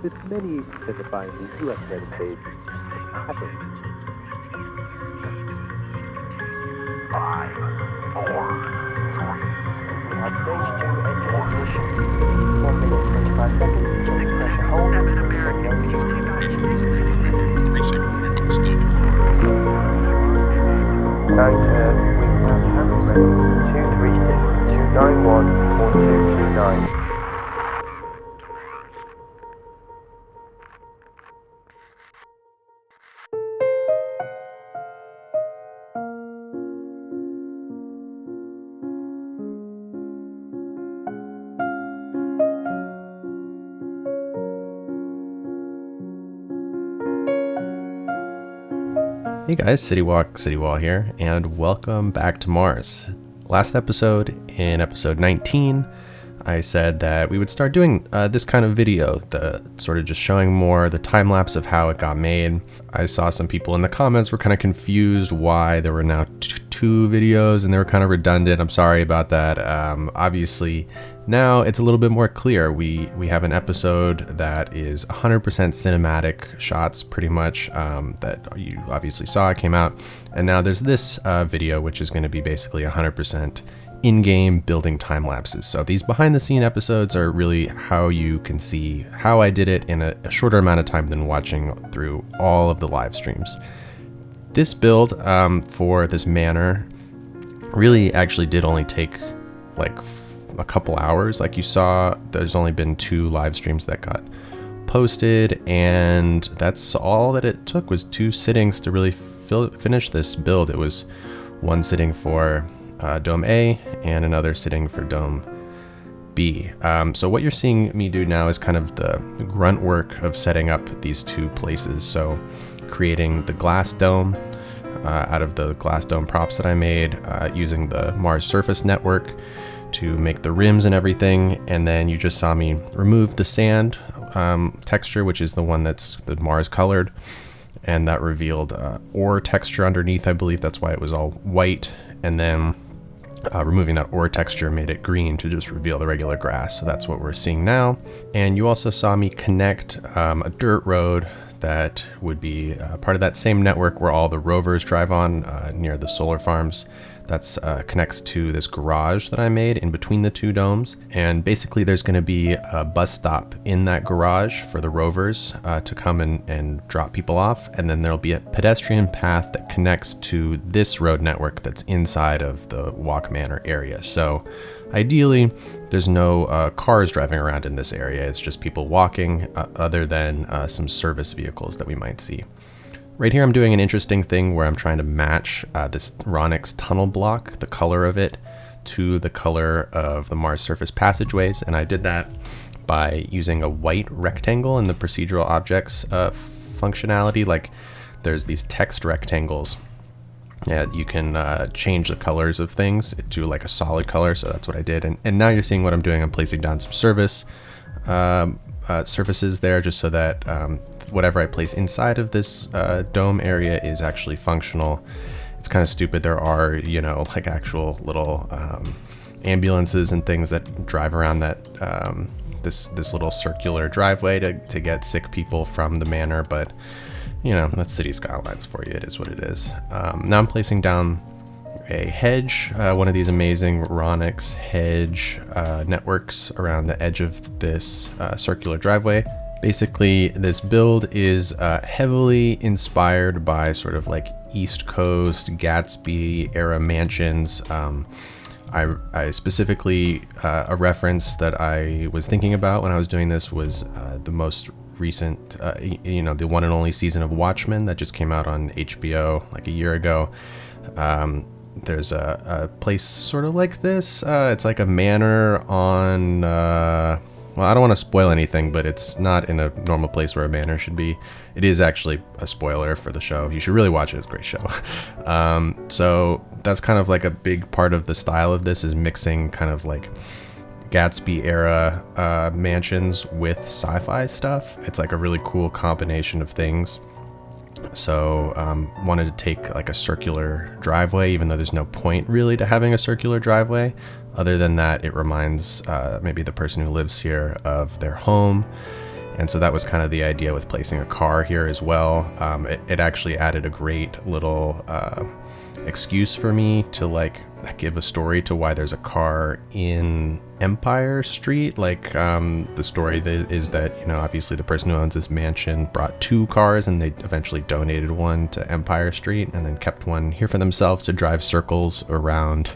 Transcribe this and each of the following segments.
with many specifying the US United States happen. 5, 4, 3. At stage 2 engine ignition. 1 minute 25 seconds till pressure hold. Anchor with hand rails 236 291 4229. Hey guys, City Wall here, and welcome back to Mars. Last episode, in episode 19, I said that we would start doing this kind of video, the sort of just showing more the time lapse of how it got made. I saw some people in the comments were kind of confused why there were now two videos and they were kind of redundant. I'm sorry about that. Obviously, now it's a little bit more clear. We have an episode that is 100% cinematic shots, pretty much, that you obviously saw. It came out, and now there's this video, which is going to be basically 100% in-game building time lapses. So these behind-the-scene episodes are really how you can see how I did it in a shorter amount of time than watching through all of the live streams. This build for this manor really actually did only take like a couple hours. Like you saw, there's only been 2 live streams that got posted, and that's all that it took, was 2 sittings to really finish this build. It was one sitting for Dome A and another sitting for Dome B. So what you're seeing me do now is kind of the grunt work of setting up these 2 places. So creating the glass dome out of the glass dome props that I made, using the Mars surface network to make the rims and everything. And then you just saw me remove the sand texture, which is the one that's the Mars colored, and that revealed ore texture underneath. I believe that's why it was all white. And then removing that ore texture made it green to just reveal the regular grass. So that's what we're seeing now. And you also saw me connect a dirt road that would be part of that same network where all the rovers drive on near the solar farms. That's connects to this garage that I made in between the 2 domes. And basically there's going to be a bus stop in that garage for the rovers to come and drop people off. And then there'll be a pedestrian path that connects to this road network that's inside of the Walk Manor area. So ideally, there's no cars driving around in this area. It's just people walking, other than some service vehicles that we might see. Right here I'm doing an interesting thing where I'm trying to match this Ronix tunnel block, the color of it, to the color of the Mars surface passageways, and I did that by using a white rectangle in the procedural objects functionality. Like there's these text rectangles, and you can change the colors of things to like a solid color, so that's what I did. And now you're seeing what I'm doing. I'm placing down some surfaces there, just so that whatever I place inside of this dome area is actually functional. It's kind of stupid. There are, like actual little ambulances and things that drive around that this little circular driveway to get sick people from the manor, but that's Cities Skylines for you. It is what it is. Now I'm placing down a hedge, one of these amazing Ronix hedge networks around the edge of this circular driveway. Basically, this build is heavily inspired by sort of like East Coast Gatsby era mansions. I specifically, a reference that I was thinking about when I was doing this was the most recent, the one and only season of Watchmen that just came out on HBO like a year ago. There's a place sort of like this. It's like a manor on, well, I don't want to spoil anything, but it's not in a normal place where a manor should be. It is actually a spoiler for the show. You should really watch it. It's a great show. So that's kind of like a big part of the style of this, is mixing kind of like Gatsby era mansions with sci-fi stuff. It's like a really cool combination of things. So wanted to take like a circular driveway, even though there's no point really to having a circular driveway. Other than that, it reminds maybe the person who lives here of their home. And so that was kind of the idea with placing a car here as well. It actually added a great little excuse for me to like give a story to why there's a car in Empire Street. Like the story is that, you know, obviously the person who owns this mansion brought 2 cars and they eventually donated one to Empire Street and then kept one here for themselves to drive circles around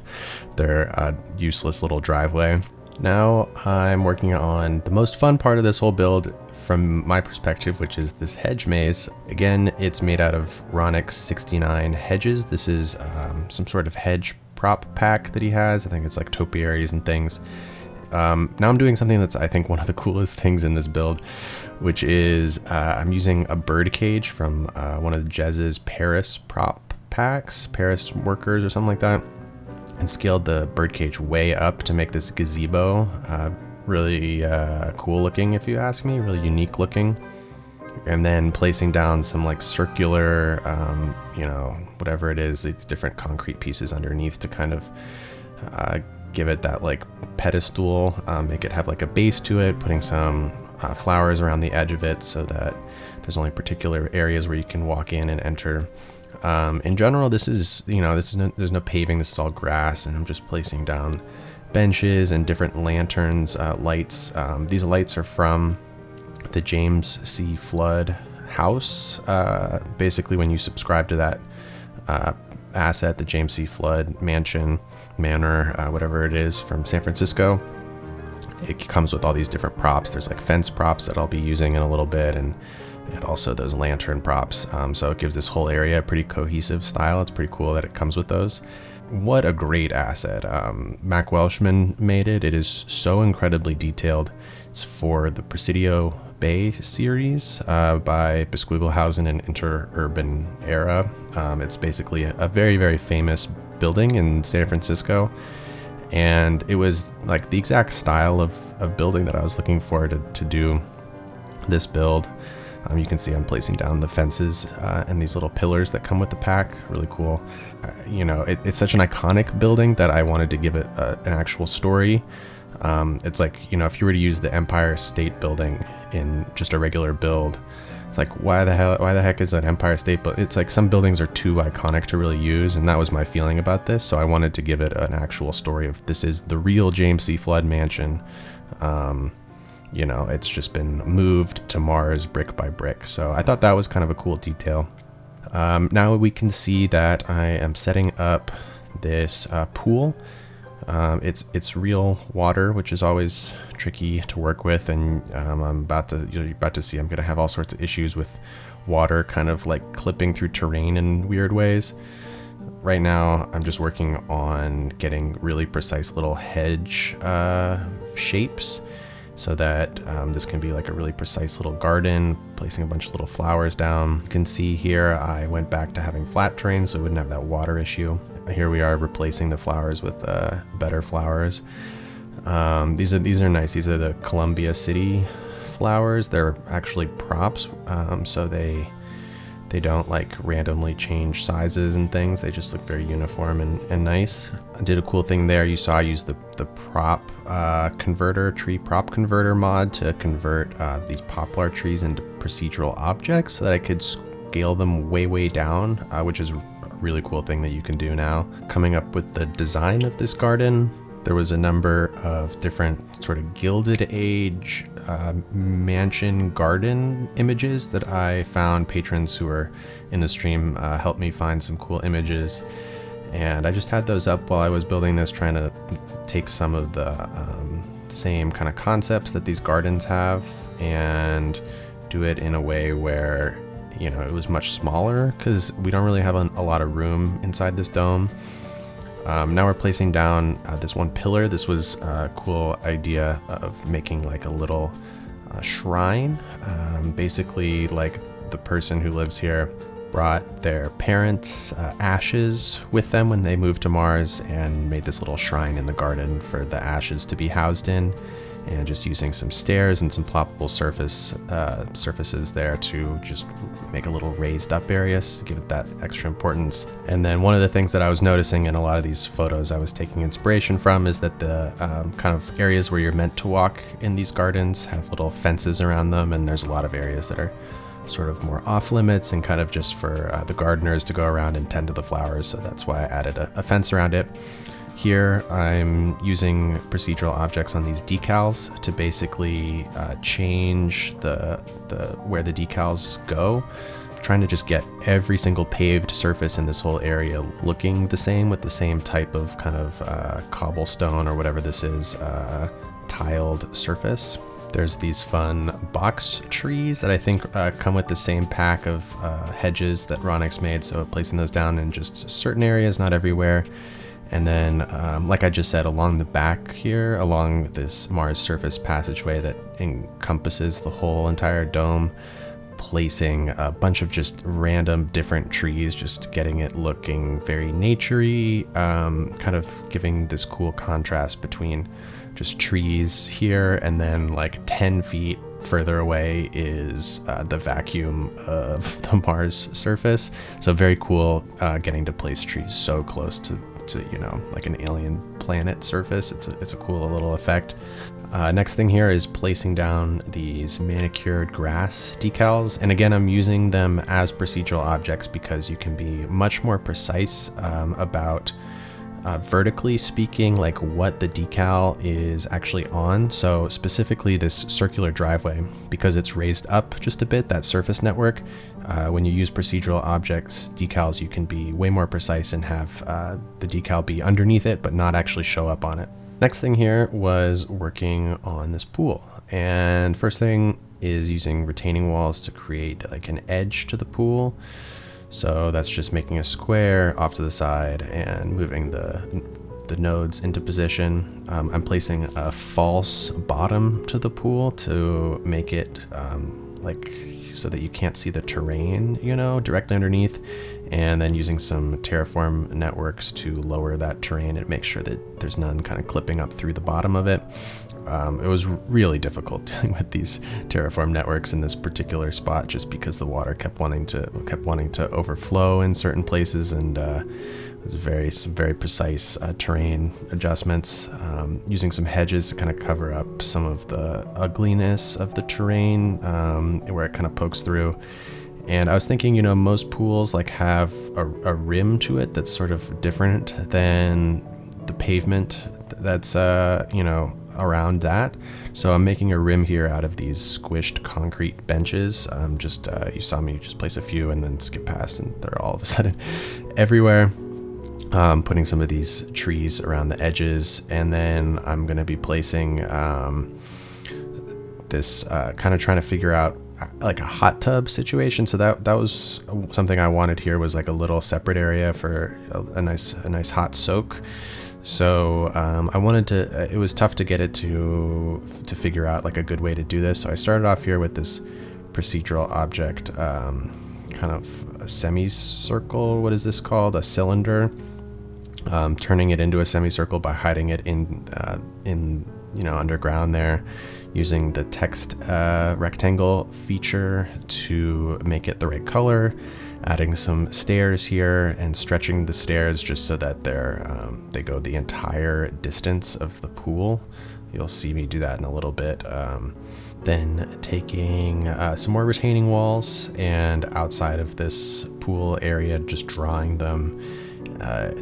their useless little driveway. Now I'm working on the most fun part of this whole build from my perspective, which is this hedge maze. Again, it's made out of Ronix 69 hedges. This is some sort of hedge prop pack that he has. I think it's like topiaries and things. Now I'm doing something that's, I think, one of the coolest things in this build, which is I'm using a bird cage from one of Jez's Paris prop packs, Paris workers or something like that, and scaled the bird cage way up to make this gazebo. Really cool looking, if you ask me, really unique looking. And then placing down some like circular, you know, whatever it is, it's different concrete pieces underneath to kind of give it that like pedestal, make it have like a base to it, putting some flowers around the edge of it so that there's only particular areas where you can walk in and enter. In general, this is, you know, there's no paving, this is all grass, and I'm just placing down benches and different lanterns, lights. These lights are from the James C. Flood house. Basically, when you subscribe to that asset, the James C. Flood mansion, manor, whatever it is, from San Francisco, it comes with all these different props. There's like fence props that I'll be using in a little bit, and also those lantern props. So it gives this whole area a pretty cohesive style. It's pretty cool that it comes with those. What a great asset. Mac Welshman made it. It is so incredibly detailed. It's for the Presidio Bay series by Besquigelhausen and Interurban Era. It's basically a very, very famous building in San Francisco. And it was like the exact style of building that I was looking for to do this build. You can see I'm placing down the fences and these little pillars that come with the pack. Really cool. You know, it's such an iconic building that I wanted to give it an actual story. It's like, you know, if you were to use the Empire State Building in just a regular build, it's like, why the heck is an Empire State? But it's like some buildings are too iconic to really use, and that was my feeling about this. So I wanted to give it an actual story of this is the real James C. Flood mansion. You know, it's just been moved to Mars brick by brick. So I thought that was kind of a cool detail. Now we can see that I am setting up this pool. It's real water, which is always tricky to work with, and you're about to see I'm gonna have all sorts of issues with water kind of like clipping through terrain in weird ways. Right now I'm just working on getting really precise little hedge shapes so that this can be like a really precise little garden, placing a bunch of little flowers down. You can see here I went back to having flat terrain so it wouldn't have that water issue. Here we are replacing the flowers with better flowers. These are nice. These are the Columbia City flowers. They're actually props, so they don't like randomly change sizes and things. They just look very uniform and nice. I did a cool thing there. You saw I used the prop converter, tree prop converter mod to convert these poplar trees into procedural objects so that I could scale them way down, which is a really cool thing that you can do now. Coming up with the design of this garden, there was a number of different sort of Gilded Age mansion garden images that I found. Patrons who were in the stream helped me find some cool images, and I just had those up while I was building this, trying to take some of the same kind of concepts that these gardens have and do it in a way where, you know, it was much smaller because we don't really have a lot of room inside this dome. Now we're placing down this one pillar. This was a cool idea of making like a little shrine. Basically, like the person who lives here brought their parents' ashes with them when they moved to Mars and made this little shrine in the garden for the ashes to be housed in. and just using some stairs and some ploppable surfaces there to just make a little raised up areas to give it that extra importance. And then one of the things that I was noticing in a lot of these photos I was taking inspiration from is that the kind of areas where you're meant to walk in these gardens have little fences around them, and there's a lot of areas that are sort of more off limits and kind of just for the gardeners to go around and tend to the flowers. So that's why I added a fence around it. Here I'm using procedural objects on these decals to basically change the where the decals go. I'm trying to just get every single paved surface in this whole area looking the same, with the same type of kind of cobblestone or whatever this is, tiled surface. There's these fun box trees that I think come with the same pack of hedges that Ronix made, so placing those down in just certain areas, not everywhere. And then, like I just said, along the back here, along this Mars surface passageway that encompasses the whole entire dome, placing a bunch of just random different trees, just getting it looking very naturey, kind of giving this cool contrast between just trees here, and then like 10 feet further away is the vacuum of the Mars surface. So very cool getting to place trees so close to you know, like an alien planet surface. It's a cool little effect. Next thing here is placing down these manicured grass decals, and again I'm using them as procedural objects because you can be much more precise about vertically speaking, like what the decal is actually on. So specifically this circular driveway, because it's raised up just a bit, that surface network, when you use procedural objects decals, you can be way more precise and have the decal be underneath it but not actually show up on it. Next thing here was working on this pool, and first thing is using retaining walls to create like an edge to the pool. So that's just making a square off to the side and moving the nodes into position. I'm placing a false bottom to the pool to make it like so that you can't see the terrain, you know, directly underneath, and then using some terraform networks to lower that terrain and make sure that there's none kind of clipping up through the bottom of it. It was really difficult dealing with these terraform networks in this particular spot, just because the water kept wanting to overflow in certain places, and it was some very precise terrain adjustments. Using some hedges to kind of cover up some of the ugliness of the terrain where it kind of pokes through. And I was thinking, you know, most pools like have a rim to it that's sort of different than the pavement that's you know, around that. So I'm making a rim here out of these squished concrete benches. You saw me just place a few and then skip past, and they're all of a sudden everywhere. Putting some of these trees around the edges, and then I'm going to be placing this kind of trying to figure out like a hot tub situation. So that was something I wanted here, was like a little separate area for a nice hot soak. So I wanted to, it was tough to get it to figure out like a good way to do this. So I started off here with this procedural object, kind of a semicircle. What is this called? A cylinder. Turning it into a semicircle by hiding it in you know, underground there, using the text rectangle feature to make it the right color, adding some stairs here and stretching the stairs just so that they go the entire distance of the pool. You'll see me do that in a little bit. Then taking some more retaining walls, and outside of this pool area, just drawing them,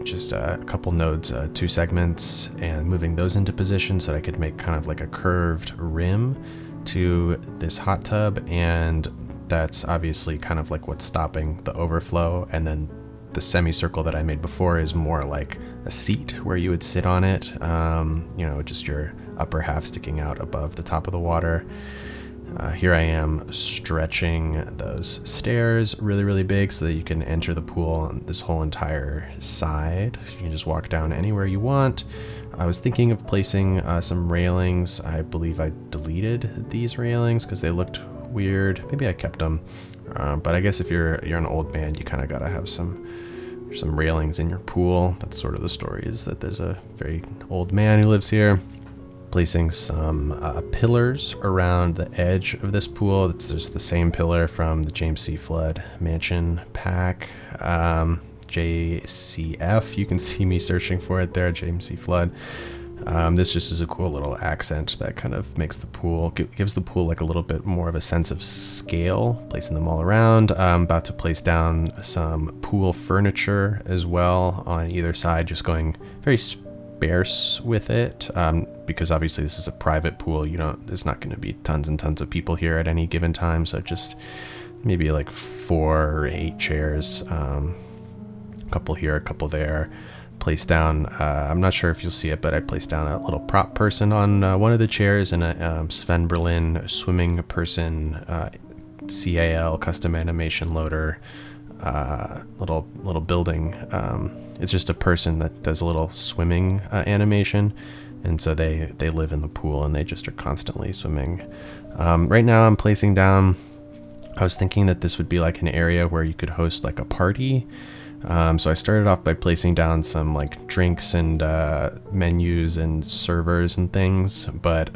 just a couple nodes, 2 segments, and moving those into position so that I could make kind of like a curved rim to this hot tub. And that's obviously kind of like what's stopping the overflow. And then the semicircle that I made before is more like a seat where you would sit on it, you know, just your upper half sticking out above the top of the water. Here I am stretching those stairs really, really big so that you can enter the pool on this whole entire side. You can just walk down anywhere you want. I was thinking of placing some railings. I believe I deleted these railings because they looked weird. Maybe I kept them, but I guess if you're an old man, you kind of gotta have some railings in your pool. That's sort of the story, is that there's a very old man who lives here. placing some pillars around the edge of this pool. It's just the same pillar from the James C. Flood Mansion pack. JCF, you can see me searching for it there, James C. Flood. This just is a cool little accent that kind of makes the pool, gives the pool like a little bit more of a sense of scale, placing them all around. I'm about to place down some pool furniture as well on either side, just going very sparse with it, because obviously this is a private pool. There's not going to be tons and tons of people here at any given time, so just maybe like 4 or 8 chairs, a couple here, a couple there. Place down, I'm not sure if you'll see it, but I placed down a little prop person on one of the chairs, and a Sven Berlin swimming person, CAL custom animation loader, little building. It's just a person that does a little swimming animation, and so they live in the pool and they just are constantly swimming. Right now I'm placing down, I was thinking that this would be like an area where you could host like a party. So I started off by placing down some like drinks and menus and servers and things, but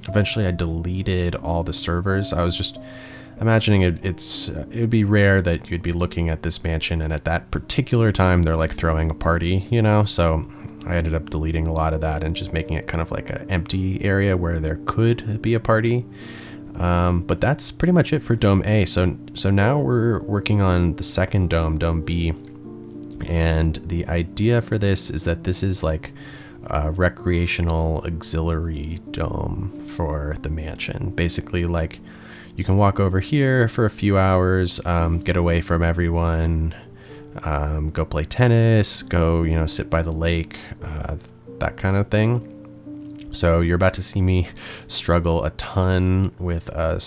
eventually I deleted all the servers. I was just imagining it would be rare that you'd be looking at this mansion and at that particular time they're like throwing a party, so I ended up deleting a lot of that and just making it kind of like an empty area where there could be a party. But that's pretty much it for Dome A. So now we're working on the second dome, Dome B. And the idea for this is that this is like a recreational auxiliary dome for the mansion. Basically, like you can walk over here for a few hours, get away from everyone, go play tennis, go, sit by the lake, that kind of thing. So you're about to see me struggle a ton with a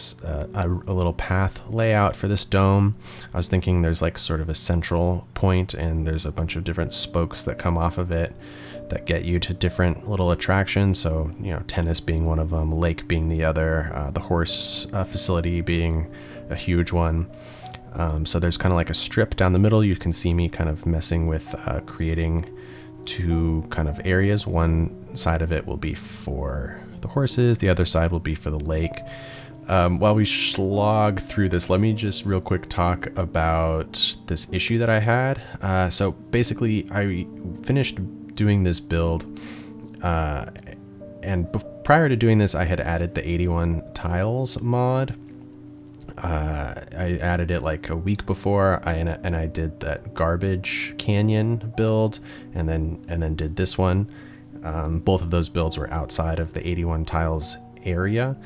little path layout for this dome. I was thinking there's like sort of a central point and there's a bunch of different spokes that come off of it that get you to different little attractions. So, tennis being one of them, lake being the other, the horse facility being a huge one. So there's kind of like a strip down the middle. You can see me kind of messing with creating 2 kind of areas. One side of it will be for the horses, the other side will be for the lake. While we slog through this, let me just real quick talk about this issue that I had. So basically I finished doing this build, and prior to doing this I had added the 81 tiles mod. I added it like a week before, and I did that garbage canyon build, and then did this one. Both of those builds were outside of the 81 tiles area,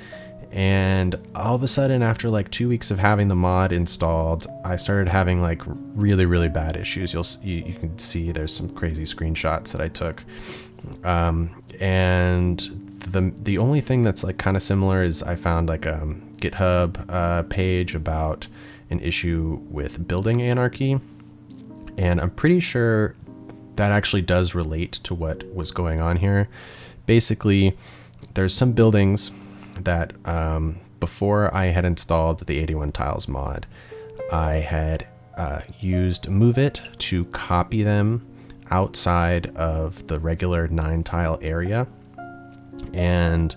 and all of a sudden after like 2 weeks of having the mod installed, I started having like really, really bad issues. You can see there's some crazy screenshots that I took, and the only thing that's like kind of similar is I found like a GitHub page about an issue with building anarchy, and I'm pretty sure that actually does relate to what was going on here. Basically, there's some buildings that before I had installed the 81 tiles mod, I had used Move It to copy them outside of the regular 9 tile area. And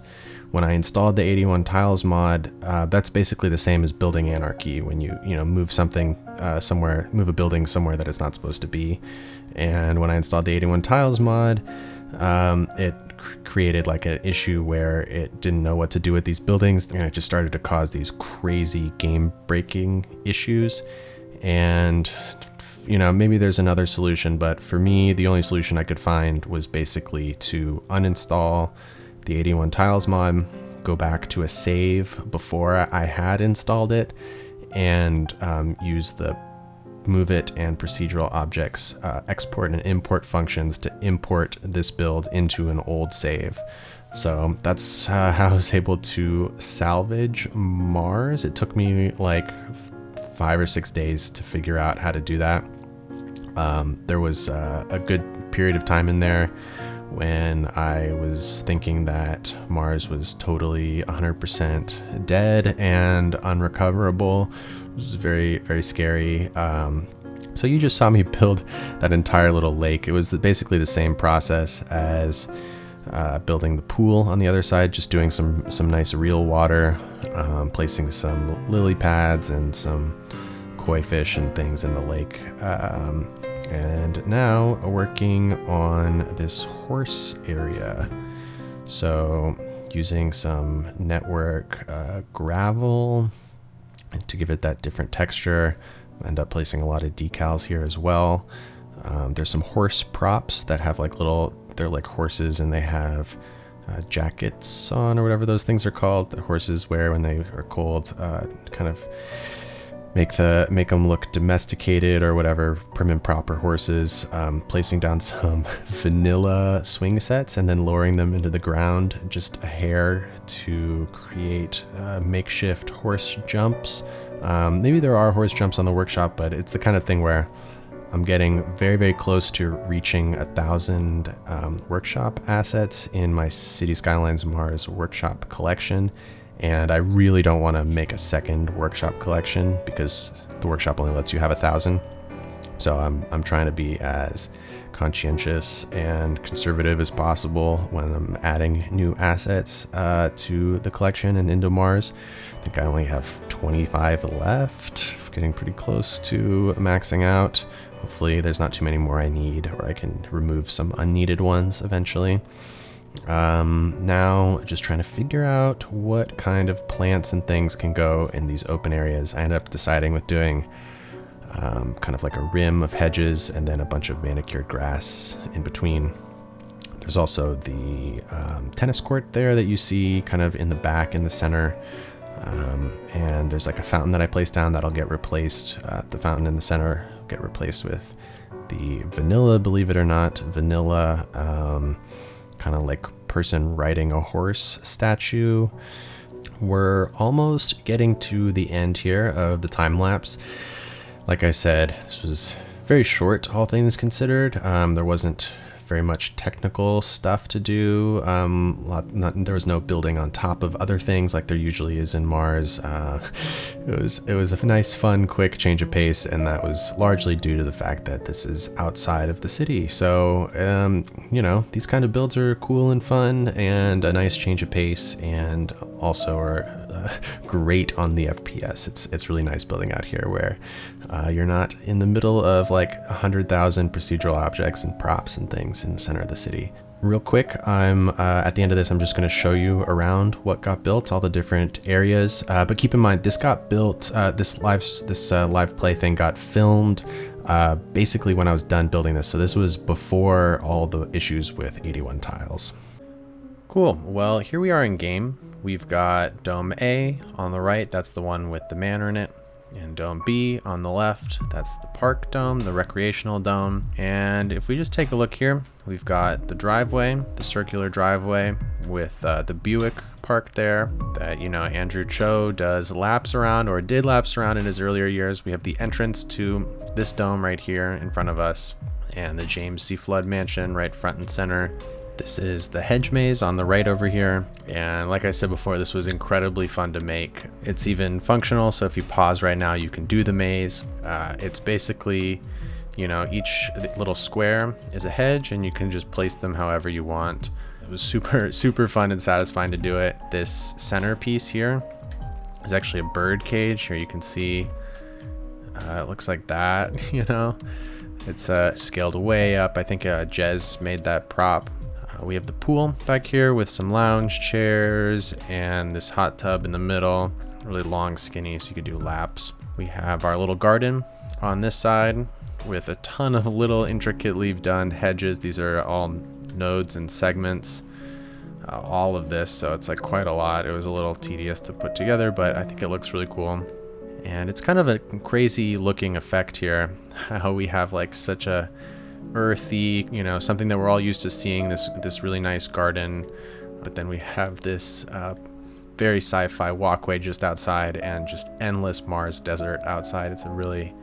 when I installed the 81 tiles mod, that's basically the same as building anarchy. When you move something somewhere, move a building somewhere that it's not supposed to be. And when I installed the 81 tiles mod, it created like an issue where it didn't know what to do with these buildings, and it just started to cause these crazy game-breaking issues. And maybe there's another solution, but for me, the only solution I could find was basically to uninstall the 81 tiles mod, go back to a save before I had installed it, and use the Move It and procedural objects export and import functions to import this build into an old save. So that's how I was able to salvage Mars. It took me like 5 or 6 days to figure out how to do that. There was a good period of time in there when I was thinking that Mars was totally 100% dead and unrecoverable. It was very, very scary. So you just saw me build that entire little lake. It was basically the same process as building the pool on the other side, just doing some nice real water, placing some lily pads and some koi fish and things in the lake. And now working on this horse area. So using some network gravel to give it that different texture. End up placing a lot of decals here as well. There's some horse props that have like they're like horses, and they have jackets on, or whatever those things are called that horses wear when they are cold, kind of make them look domesticated or whatever, prim and proper horses. Placing down some vanilla swing sets and then lowering them into the ground just a hair to create makeshift horse jumps. Maybe there are horse jumps on the workshop, but it's the kind of thing where I'm getting very, very close to reaching 1,000 workshop assets in my Cities Skylines Mars workshop collection. And I really don't want to make a second workshop collection because the workshop only lets you have 1,000. So I'm trying to be as conscientious and conservative as possible when I'm adding new assets to the collection and into Mars. I think I only have 25 left, getting pretty close to maxing out. Hopefully there's not too many more I need, or I can remove some unneeded ones eventually. Now just trying to figure out what kind of plants and things can go in these open areas. I ended up deciding with doing kind of like a rim of hedges and then a bunch of manicured grass in between. There's also the tennis court there that you see kind of in the back in the center. And there's like a fountain that I placed down that'll get replaced. The fountain in the center will get replaced with the vanilla, believe it or not, vanilla kind of like person riding a horse statue. We're almost getting to the end here of the time lapse. Like I said, this was very short, all things considered. There wasn't very much technical stuff to do. There was no building on top of other things like there usually is in Mars. It was a nice, fun, quick change of pace, and that was largely due to the fact that this is outside of the city. So, these kind of builds are cool and fun, and a nice change of pace, and also are great on the FPS. It's really nice building out here where you're not in the middle of like 100,000 procedural objects and props and things in the center of the city. Real quick, I'm at the end of this, I'm just going to show you around what got built, all the different areas. But keep in mind, this got built. This live play thing got filmed basically when I was done building this. So this was before all the issues with 81 tiles. Cool. Well, here we are in game. We've got Dome A on the right. That's the one with the manor in it. And Dome B on the left, that's the park dome, the recreational dome. And if we just take a look here, we've got the driveway, the circular driveway with the Buick parked there that, Andrew Cho does laps around, or did laps around in his earlier years. We have the entrance to this dome right here in front of us, and the James C. Flood mansion right front and center. This is the Hedge Maze on the right over here, and like I said before, this was incredibly fun to make. It's even functional, so if you pause right now, you can do the maze. It's basically, each little square is a hedge, and you can just place them however you want. It was super fun and satisfying to do it. This centerpiece here is actually a bird cage. Here you can see, it looks like that, It's scaled way up. I think Jez made that prop. We have the pool back here with some lounge chairs and this hot tub in the middle, really long, skinny, so you could do laps. We have our little garden on this side with a ton of little intricately done hedges. These are all nodes and segments, all of this, so it's like quite a lot. It was a little tedious to put together, but I think it looks really cool. And it's kind of a crazy looking effect here, how we have like such a earthy, something that we're all used to seeing, this really nice garden, but then we have this very sci-fi walkway just outside and just endless Mars desert outside. It's a really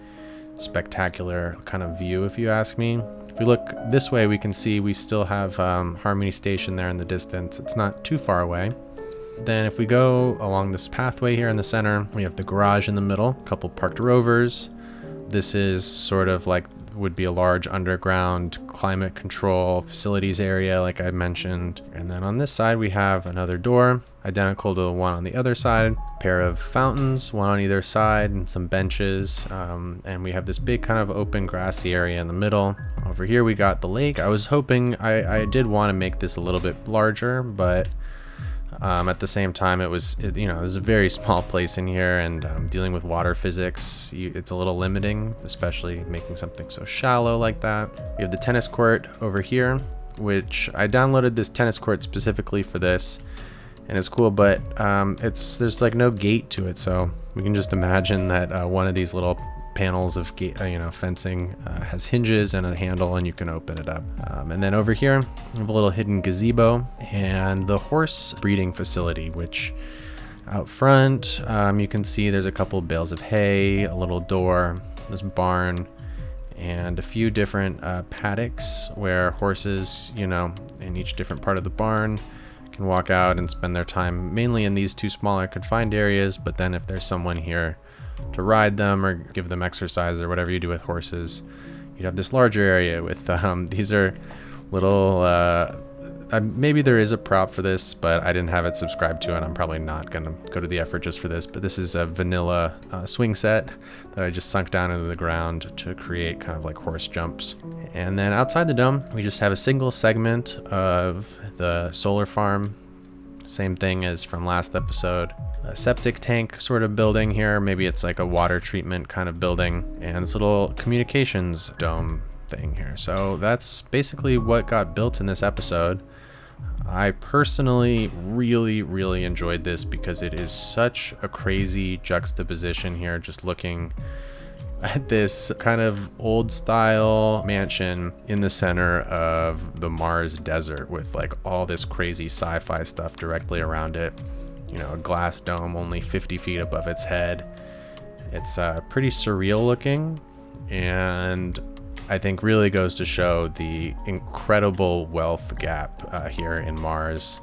spectacular kind of view, if you ask me. If we look this way, we can see we still have Harmony Station there in the distance. It's not too far away. Then if we go along this pathway here in the center, we have the garage in the middle, a couple parked rovers. This is sort of like would be a large underground climate control facilities area, like I mentioned. And then on this side, we have another door, identical to the one on the other side, a pair of fountains, one on either side, and some benches. And we have this big kind of open grassy area in the middle. Over here, we got the lake. I was hoping, I did want to make this a little bit larger, but at the same time, it was a very small place in here, and dealing with water physics, it's a little limiting, especially making something so shallow like that. We have the tennis court over here, which I downloaded this tennis court specifically for this, and it's cool, but there's like no gate to it, so we can just imagine that one of these little panels of fencing has hinges and a handle, and you can open it up. And then over here we have a little hidden gazebo and the horse breeding facility, which out front you can see there's a couple bales of hay, a little door, this barn, and a few different paddocks where horses, in each different part of the barn, can walk out and spend their time mainly in these two smaller confined areas. But then if there's someone here to ride them or give them exercise or whatever you do with horses, you'd have this larger area with these are little maybe there is a prop for this, but I didn't have it subscribed to, and I'm probably not gonna go to the effort just for this. But this is a vanilla swing set that I just sunk down into the ground to create kind of like horse jumps. And then outside the dome, we just have a single segment of the solar farm. Same thing as from last episode. A septic tank sort of building here. Maybe it's like a water treatment kind of building, and this little communications dome thing here. So that's basically what got built in this episode. I personally really enjoyed this because it is such a crazy juxtaposition here, just looking at this kind of old style mansion in the center of the Mars desert with like all this crazy sci-fi stuff directly around it. A glass dome only 50 feet above its head. It's pretty surreal looking, and I think really goes to show the incredible wealth gap here in Mars,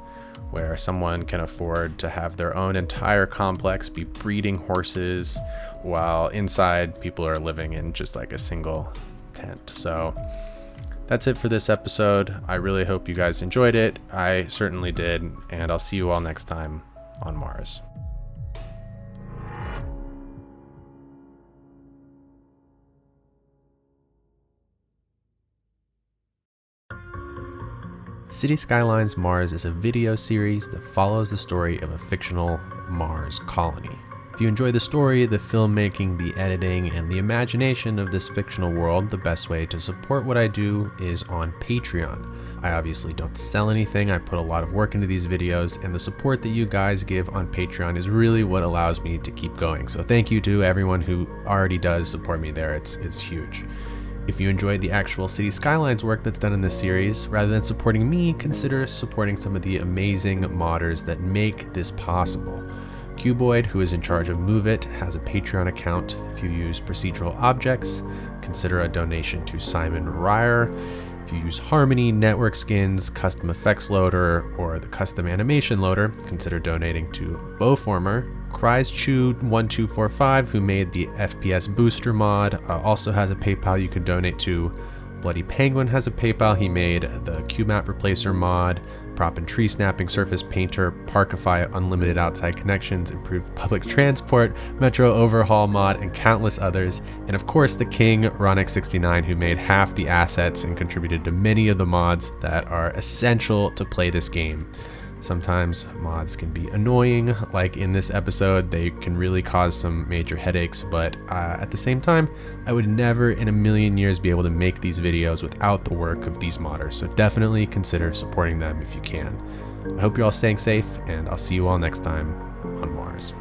where someone can afford to have their own entire complex be breeding horses, while inside people are living in just like a single tent. So that's it for this episode. I really hope you guys enjoyed it. I certainly did, and I'll see you all next time on Mars. Cities Skylines Mars is a video series that follows the story of a fictional Mars colony. If you enjoy the story, the filmmaking, the editing, and the imagination of this fictional world, the best way to support what I do is on Patreon. I obviously don't sell anything. I put a lot of work into these videos, and the support that you guys give on Patreon is really what allows me to keep going. So thank you to everyone who already does support me there. It's huge. If you enjoyed the actual Cities Skylines work that's done in this series, rather than supporting me, consider supporting some of the amazing modders that make this possible. Cuboid, who is in charge of Move It, has a Patreon account. If you use procedural objects, consider a donation to Simon Ryer. If you use Harmony, Network Skins, Custom Effects Loader, or the Custom Animation Loader, consider donating to Bowformer. CrysChew1245, who made the FPS Booster mod, also has a PayPal you can donate to. Bloody Penguin has a PayPal. He made the QMap Replacer mod, Prop and Tree Snapping Surface Painter, Parkify Unlimited Outside Connections, Improved Public Transport, Metro Overhaul mod, and countless others. And of course the king, Ronick69, who made half the assets and contributed to many of the mods that are essential to play this game. Sometimes mods can be annoying, like in this episode, they can really cause some major headaches, but at the same time, I would never in a million years be able to make these videos without the work of these modders, so definitely consider supporting them if you can. I hope you're all staying safe, and I'll see you all next time on Mars.